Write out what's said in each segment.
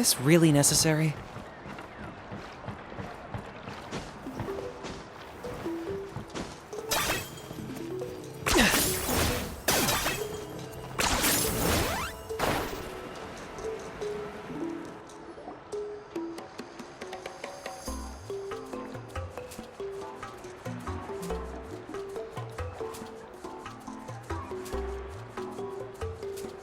this really necessary?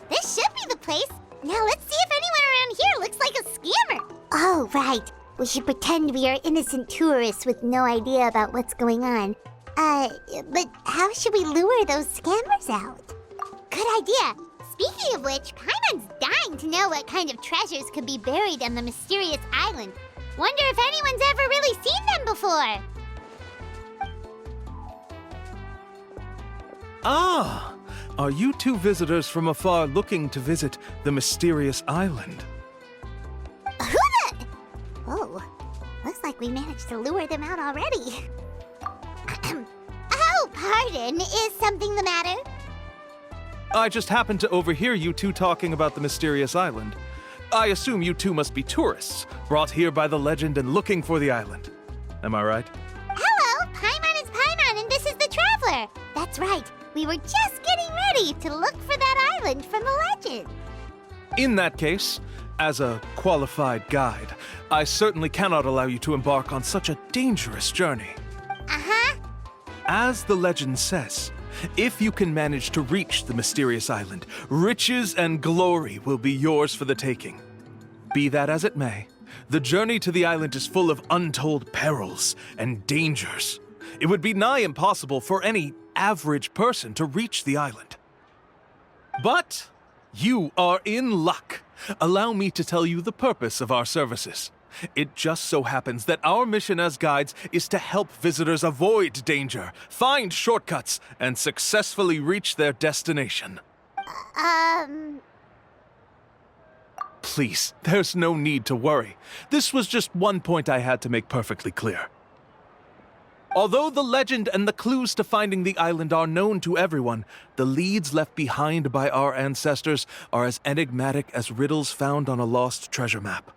This should be the place. Now let's see if anyone around here looks like a scammer. Oh, right. We should pretend we are innocent tourists with no idea about what's going on. But how should we lure those scammers out? Good idea. Speaking of which, Paimon's dying to know what kind of treasures could be buried on the mysterious island. Wonder if anyone's ever really seen them before. Ah! Are you two visitors from afar looking to visit the mysterious island? Who the? Oh, looks like we managed to lure them out already. Oh, pardon. Is something the matter? I just happened to overhear you two talking about the mysterious island. I assume you two must be tourists, brought here by the legend and looking for the island. Am I right? Hello, Paimon is Paimon, and this is the Traveler. That's right. We were just getting ready to look for that island from the legend. In that case, as a qualified guide, I certainly cannot allow you to embark on such a dangerous journey. Uh-huh. As the legend says, if you can manage to reach the mysterious island, riches and glory will be yours for the taking. Be that as it may, the journey to the island is full of untold perils and dangers. It would be nigh impossible for any average person to reach the island. But you are in luck. Allow me to tell you the purpose of our services. It just so happens that our mission as guides is to help visitors avoid danger, find shortcuts, and successfully reach their destination. Please, there's no need to worry. This was just one point I had to make perfectly clear. Although the legend and the clues to finding the island are known to everyone, the leads left behind by our ancestors are as enigmatic as riddles found on a lost treasure map.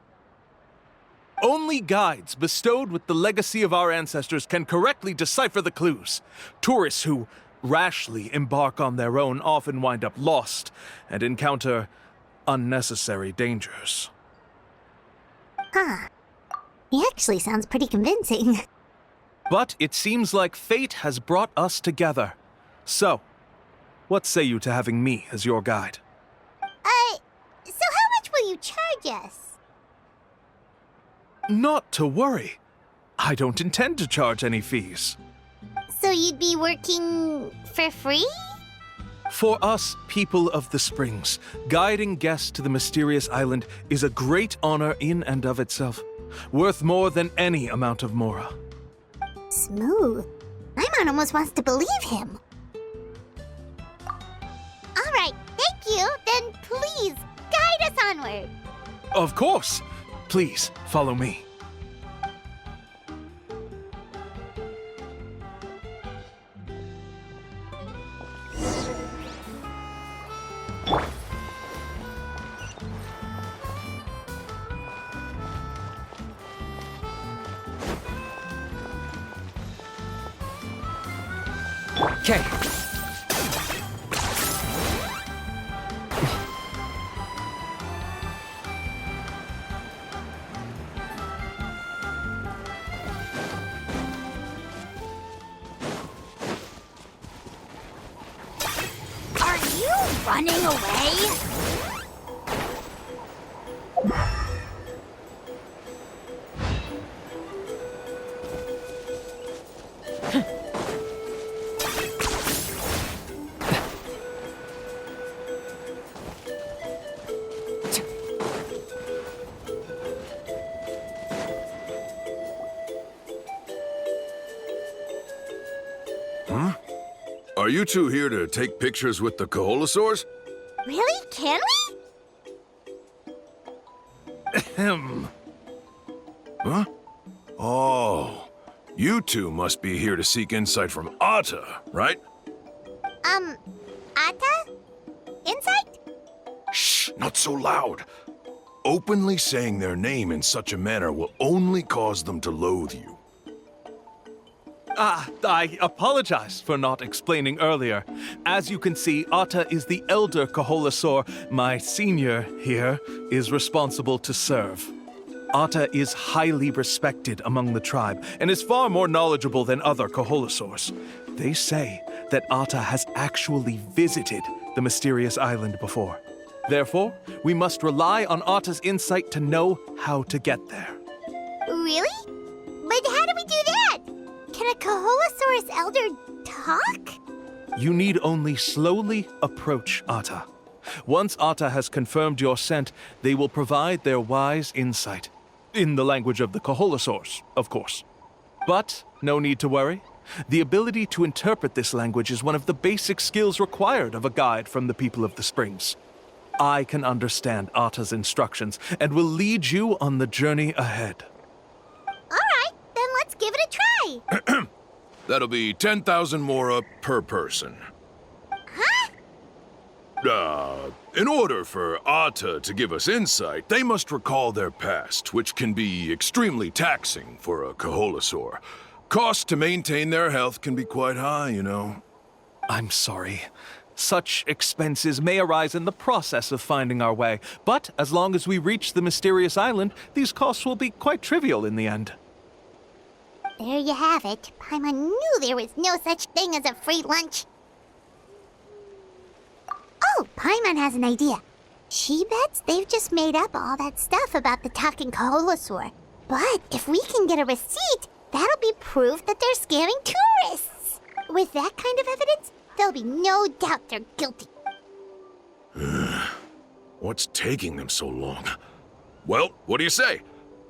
Only guides bestowed with the legacy of our ancestors can correctly decipher the clues. Tourists who rashly embark on their own often wind up lost and encounter unnecessary dangers. Huh. He actually sounds pretty convincing. But it seems like fate has brought us together. So, what say you to having me as your guide? So how much will you charge us? Not to worry. I don't intend to charge any fees. So you'd be working for free? For us, people of the Springs, guiding guests to the mysterious island is a great honor in and of itself, worth more than any amount of mora. Smooth. Paimon almost wants to believe him. All right, thank you. Then please, guide us onward. Of course. Please, follow me. Okay. Are you running away? Are you two here to take pictures with the Koholosaurs? Really? Can we? Ahem. Huh? Oh, you two must be here to seek insight from Atta, right? Atta? Insight? Shh, not so loud. Openly saying their name in such a manner will only cause them to loathe you. I apologize for not explaining earlier. As you can see, Atta is the elder Kaholasaur. My senior here is responsible to serve. Atta is highly respected among the tribe and is far more knowledgeable than other Kaholasaurs. They say that Atta has actually visited the mysterious island before. Therefore, we must rely on Atta's insight to know how to get there. Really? But how do we do that? Can a Kaholosaurus elder talk? You need only slowly approach Atta. Once Atta has confirmed your scent, they will provide their wise insight. In the language of the Kaholosaurs, of course. But no need to worry. The ability to interpret this language is one of the basic skills required of a guide from the people of the Springs. I can understand Atta's instructions and will lead you on the journey ahead. All right, then let's give it a try. That'll be 10,000 mora per person. Huh? In order for Atta to give us insight, they must recall their past, which can be extremely taxing for a Kaholosaur. Cost to maintain their health can be quite high, you know. I'm sorry. Such expenses may arise in the process of finding our way, but as long as we reach the mysterious island, these costs will be quite trivial in the end. There you have it. Paimon knew there was no such thing as a free lunch. Oh, Paimon has an idea. She bets they've just made up all that stuff about the talking Kaholosaur. But if we can get a receipt, that'll be proof that they're scamming tourists. With that kind of evidence, there'll be no doubt they're guilty. What's taking them so long? Well, what do you say?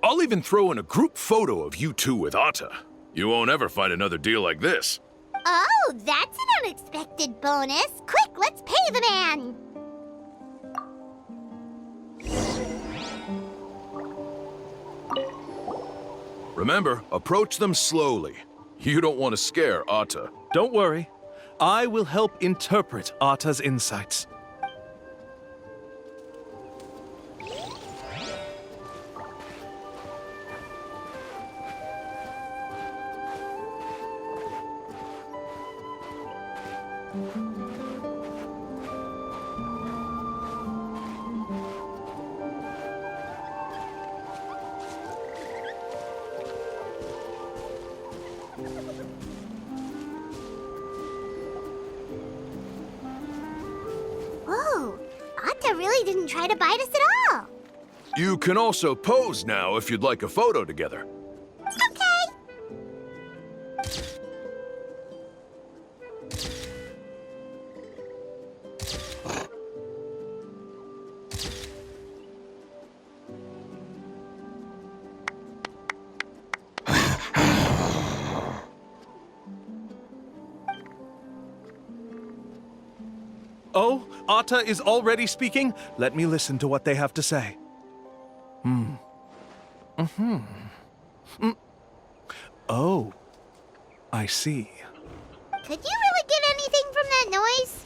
I'll even throw in a group photo of you two with Atta. You won't ever find another deal like this. Oh, that's an unexpected bonus. Quick, let's pay the man. Remember, approach them slowly. You don't want to scare Atta. Don't worry. I will help interpret Atta's insights. Whoa, Atta really didn't try to bite us at all. You can also pose now if you'd like a photo together. Okay. Oh, Atta is already speaking? Let me listen to what they have to say. Oh, I see. Could you really get anything from that noise?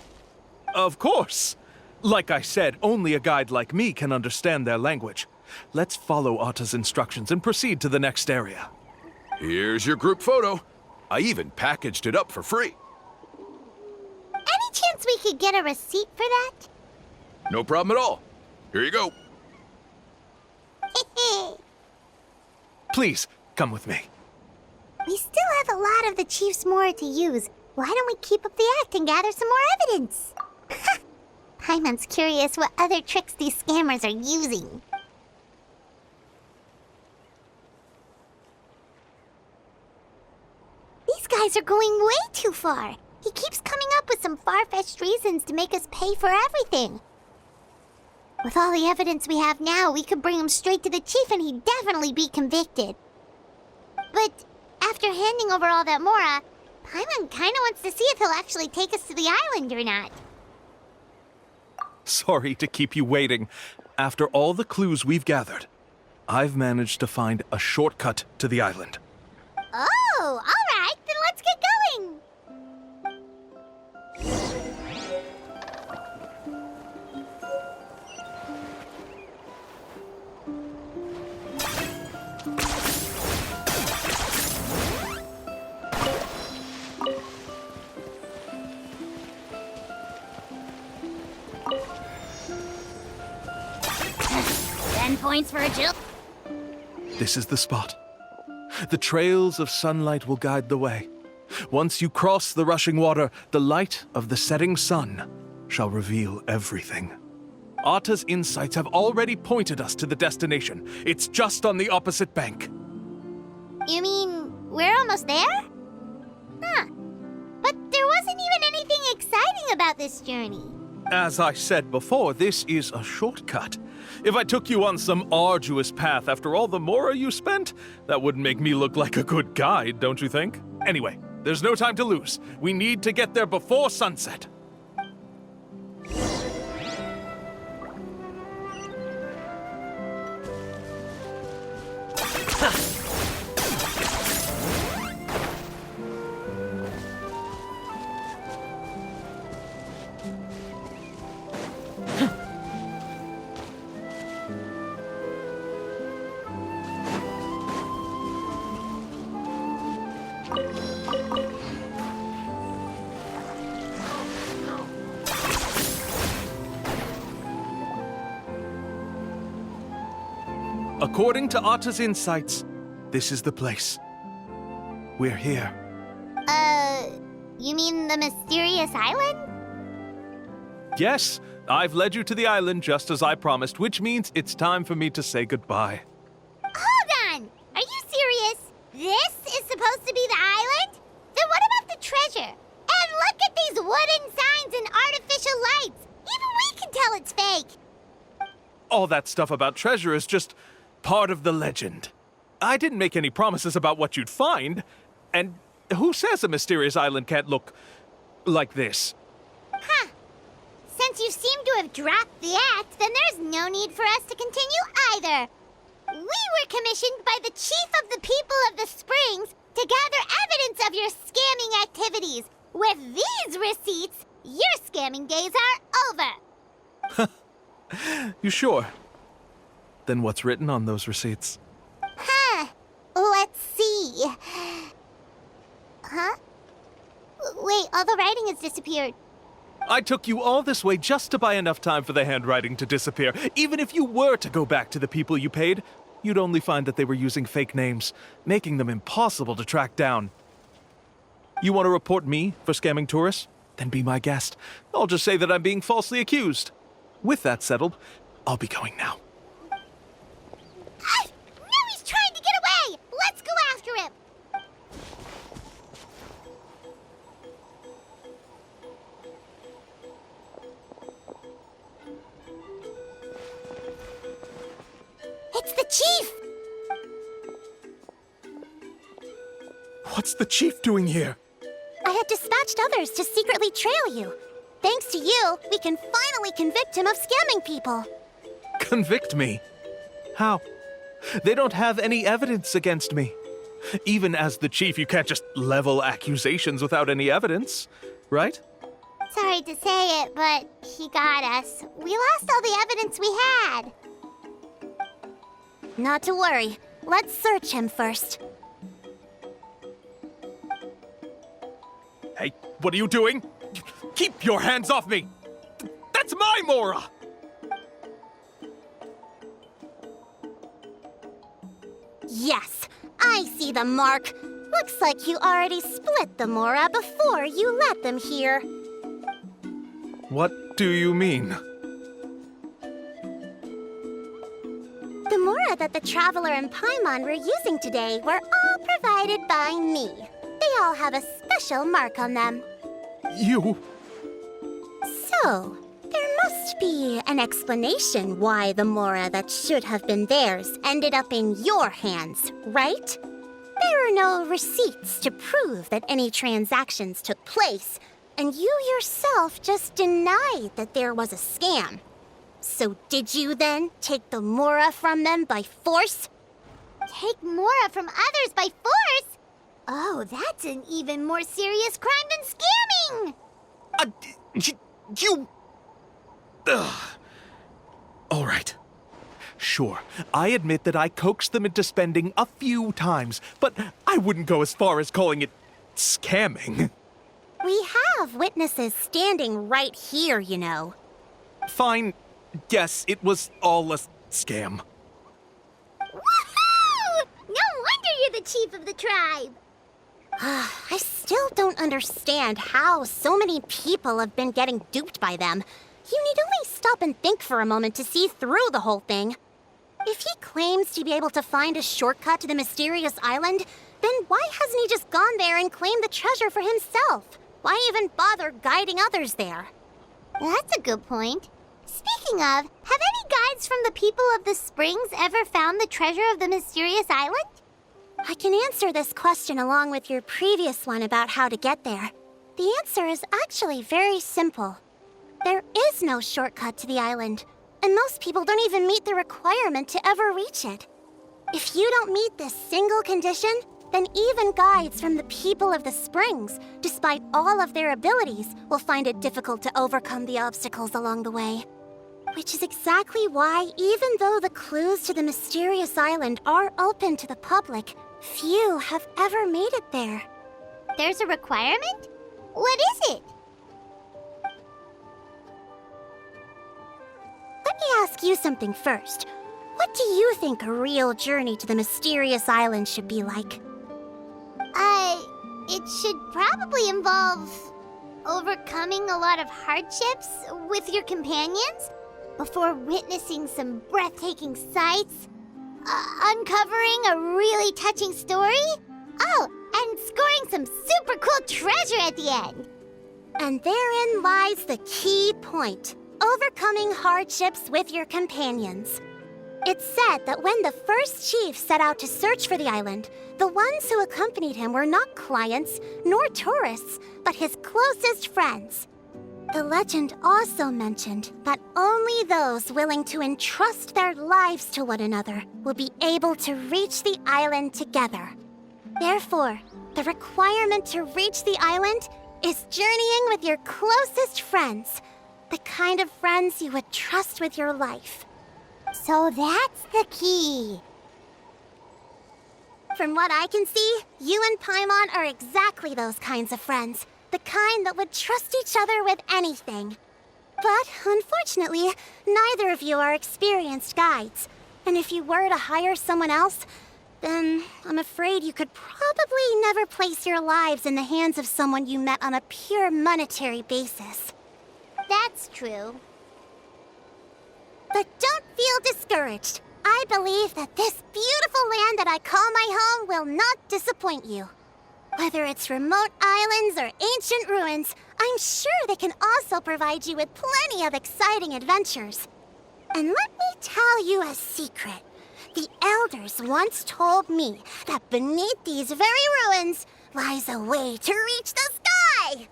Of course! Like I said, only a guide like me can understand their language. Let's follow Atta's instructions and proceed to the next area. Here's your group photo. I even packaged it up for free. Any chance we could get a receipt for that? No problem at all. Here you go. Please, come with me. We still have a lot of the Chief's Mora to use. Why don't we keep up the act and gather some more evidence? Paimon's curious what other tricks these scammers are using. These guys are going way too far. He keeps coming up with some far-fetched reasons to make us pay for everything. With all the evidence we have now, we could bring him straight to the chief and he'd definitely be convicted. But after handing over all that Mora, Paimon kinda wants to see if he'll actually take us to the island or not. Sorry to keep you waiting. After all the clues we've gathered, I've managed to find a shortcut to the island. Oh, all right, then let's get going. points for a Jill. This is the spot. The trails of sunlight will guide the way. Once you cross the rushing water, the light of the setting sun shall reveal everything. Arta's insights have already pointed us to the destination. It's just on the opposite bank. You mean we're almost there? Huh. But there wasn't even anything exciting about this journey. As I said before, this is a shortcut. If I took you on some arduous path after all the Mora you spent, that wouldn't make me look like a good guide, don't you think? Anyway, there's no time to lose. We need to get there before sunset. According to Arta's insights, this is the place. We're here. You mean the mysterious island? Yes, I've led you to the island just as I promised, which means it's time for me to say goodbye. Hold on! Are you serious? This is supposed to be the island? Then what about the treasure? And look at these wooden signs and artificial lights! Even we can tell it's fake! All that stuff about treasure is just part of the legend. I didn't make any promises about what you'd find, and who says a mysterious island can't look like this? Huh. Since you seem to have dropped the act, then there's no need for us to continue either. We were commissioned by the chief of the people of the Springs to gather evidence of your scamming activities. With these receipts, your scamming days are over. You sure? Then what's written on those receipts? Huh. Let's see. Huh? Wait, all the writing has disappeared. I took you all this way just to buy enough time for the handwriting to disappear. Even if you were to go back to the people you paid, you'd only find that they were using fake names, making them impossible to track down. You want to report me for scamming tourists? Then be my guest. I'll just say that I'm being falsely accused. With that settled, I'll be going now. Now he's trying to get away! Let's go after him! It's the chief! What's the chief doing here? I had dispatched others to secretly trail you. Thanks to you, we can finally convict him of scamming people. Convict me? How? They don't have any evidence against me. Even as the chief, you can't just level accusations without any evidence, right? Sorry to say it, but he got us. We lost all the evidence we had. Not to worry. Let's search him first. Hey, what are you doing? Keep your hands off me! That's my Mora! Yes, I see the mark. Looks like you already split the Mora before you let them here. What do you mean? The Mora that the Traveler and Paimon were using today were all provided by me. They all have a special mark on them. You... So, there must be an explanation why the Mora that should have been theirs ended up in your hands, right? There are no receipts to prove that any transactions took place, and you yourself just denied that there was a scam. So did you then take the Mora from them by force? Take Mora from others by force? Oh, that's an even more serious crime than scamming! You... Ugh. All right. Sure, I admit that I coaxed them into spending a few times, but I wouldn't go as far as calling it scamming. We have witnesses standing right here, you know. Fine. Yes, it was all a scam. chief of the tribe. I still don't understand how so many people have been getting duped by them. You need only stop and think for a moment to see through the whole thing. If he claims to be able to find a shortcut to the mysterious island, then why hasn't he just gone there and claimed the treasure for himself? Why even bother guiding others there? That's a good point. Speaking of, have any guides from the people of the springs ever found the treasure of the mysterious island? I can answer this question along with your previous one about how to get there. The answer is actually very simple. There is no shortcut to the island, and most people don't even meet the requirement to ever reach it. If you don't meet this single condition, then even guides from the people of the springs, despite all of their abilities, will find it difficult to overcome the obstacles along the way. Which is exactly why, even though the clues to the mysterious island are open to the public, few have ever made it there. There's a requirement? What is it? Let me ask you something first. What do you think a real journey to the mysterious island should be like? It should probably involve overcoming a lot of hardships with your companions before witnessing some breathtaking sights, uncovering a really touching story, oh, and scoring some super cool treasure at the end. And therein lies the key point. Overcoming hardships with your companions. It's said that when the first chief set out to search for the island, the ones who accompanied him were not clients nor tourists, but his closest friends. The legend also mentioned that only those willing to entrust their lives to one another will be able to reach the island together. Therefore, the requirement to reach the island is journeying with your closest friends, the kind of friends you would trust with your life. So that's the key. From what I can see, you and Paimon are exactly those kinds of friends. The kind that would trust each other with anything. But unfortunately, neither of you are experienced guides. And if you were to hire someone else, then I'm afraid you could probably never place your lives in the hands of someone you met on a pure monetary basis. That's true. But don't feel discouraged. I believe that this beautiful land that I call my home will not disappoint you. Whether it's remote islands or ancient ruins, I'm sure they can also provide you with plenty of exciting adventures. And let me tell you a secret. The elders once told me that beneath these very ruins lies a way to reach the sky.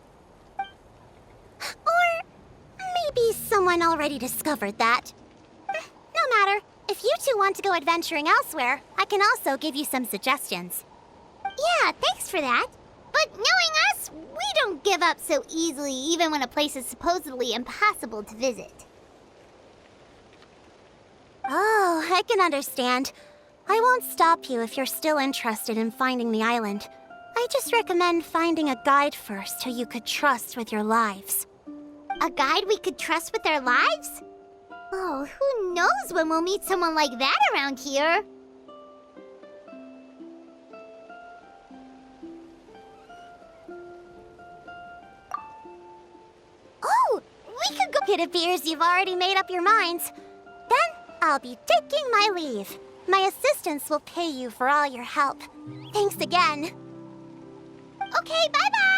Or maybe someone already discovered that. No matter. If you two want to go adventuring elsewhere, I can also give you some suggestions. Yeah, thanks for that. But knowing us, we don't give up so easily even when a place is supposedly impossible to visit. Oh, I can understand. I won't stop you if you're still interested in finding the island. I just recommend finding a guide first who you could trust with your lives. A guide we could trust with our lives? Oh, who knows when we'll meet someone like that around here? Oh, we could go. It appears you've already made up your minds. Then I'll be taking my leave. My assistants will pay you for all your help. Thanks again. Okay, bye-bye!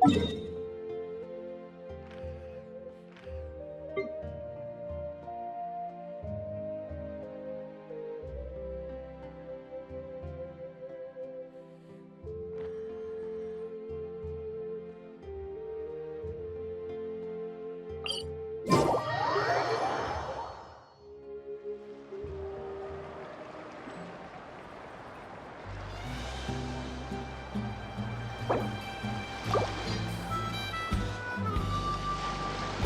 You